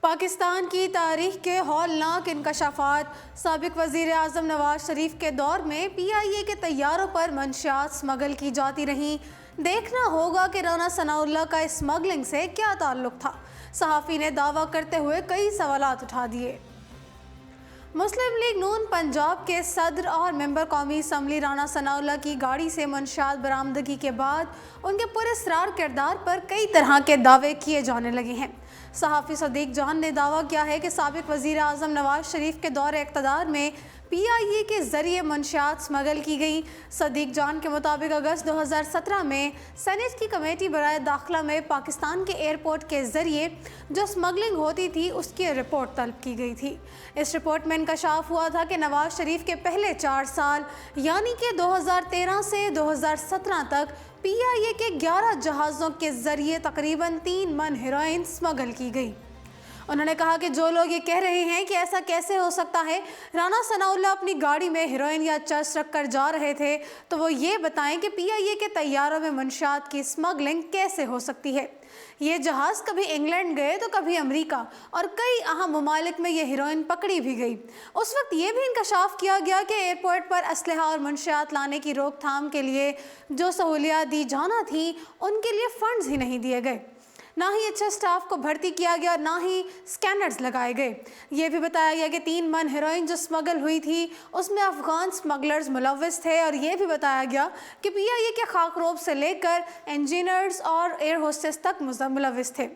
پاکستان کی تاریخ کے ہولناک انکشافات۔ سابق وزیر اعظم نواز شریف کے دور میں پی آئی اے کے طیاروں پر منشیات سمگل کی جاتی رہیں۔ دیکھنا ہوگا کہ رانا ثناءاللہ کا اسمگلنگ سے کیا تعلق تھا۔ صحافی نے دعویٰ کرتے ہوئے کئی سوالات اٹھا دیے۔ مسلم لیگ نون پنجاب کے صدر اور ممبر قومی اسمبلی رانا ثناءاللہ کی گاڑی سے منشیات برآمدگی کے بعد ان کے پراسرار کردار پر کئی طرح کے دعوے کیے جانے لگے ہیں۔ صحافی صدیق جان نے دعویٰ کیا ہے کہ سابق وزیر اعظم نواز شریف کے دور اقتدار میں پی آئی اے کے ذریعے منشیات سمگل کی گئی۔ صدیق جان کے مطابق اگست 2017 میں سینیٹ کی کمیٹی برائے داخلہ میں پاکستان کے ایئرپورٹ کے ذریعے جو سمگلنگ ہوتی تھی اس کی رپورٹ طلب کی گئی تھی۔ اس رپورٹ میں انکشاف ہوا تھا کہ نواز شریف کے پہلے 4 سال یعنی کہ 2013 سے 2017 تک پی آئی اے کے 11 جہازوں کے ذریعے تقریباً 3 من ہیروئن سمگل کی گئی۔ انہوں نے کہا کہ جو لوگ یہ کہہ رہے ہیں کہ ایسا کیسے ہو سکتا ہے، رانا ثناءاللہ اپنی گاڑی میں ہیروئن یا چرس رکھ کر جا رہے تھے، تو وہ یہ بتائیں کہ پی آئی اے کے طیاروں میں منشیات کی سمگلنگ کیسے ہو سکتی ہے۔ یہ جہاز کبھی انگلینڈ گئے تو کبھی امریکہ اور کئی اہم ممالک میں یہ ہیروئن پکڑی بھی گئی۔ اس وقت یہ بھی انکشاف کیا گیا کہ ایئرپورٹ پر اسلحہ اور منشیات لانے کی روک تھام کے لیے جو سہولیات دی جانا تھیں ان کے لیے فنڈز ہی نہیں دیے گئے، نہ ہی اچھے سٹاف کو بھرتی کیا گیا، نہ ہی سکینرز لگائے گئے۔ یہ بھی بتایا گیا کہ 3 من ہیروئن جو سمگل ہوئی تھی اس میں افغان سمگلرز ملوث تھے، اور یہ بھی بتایا گیا کہ پی آئی اے کے خاکروب سے لے کر انجینئرز اور ایئر ہوسٹس تک ملوث تھے۔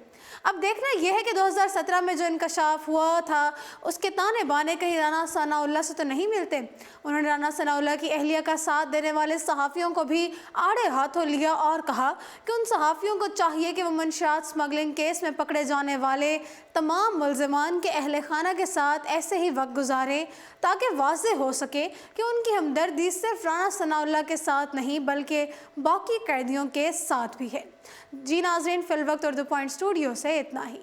اب دیکھنا یہ ہے کہ 2017 میں جو انکشاف ہوا تھا اس کے تانے بانے کہیں رانا ثناءاللہ سے تو نہیں ملتے۔ انہوں نے رانا ثناءاللہ کی اہلیہ کا ساتھ دینے والے صحافیوں کو بھی آڑے ہاتھوں لیا اور کہا کہ ان صحافیوں کو چاہیے کہ وہ منشیات سمگلنگ کیس میں پکڑے جانے والے تمام ملزمان کے اہل خانہ کے ساتھ ایسے ہی وقت گزاریں تاکہ واضح ہو سکے کہ ان کی ہمدردی صرف رانا ثناءاللہ کے ساتھ نہیں بلکہ باقی قیدیوں کے ساتھ بھی ہے۔ جی ناظرین، فی الوقت اردو پوائنٹ اسٹوڈیو سے اتنا ہی۔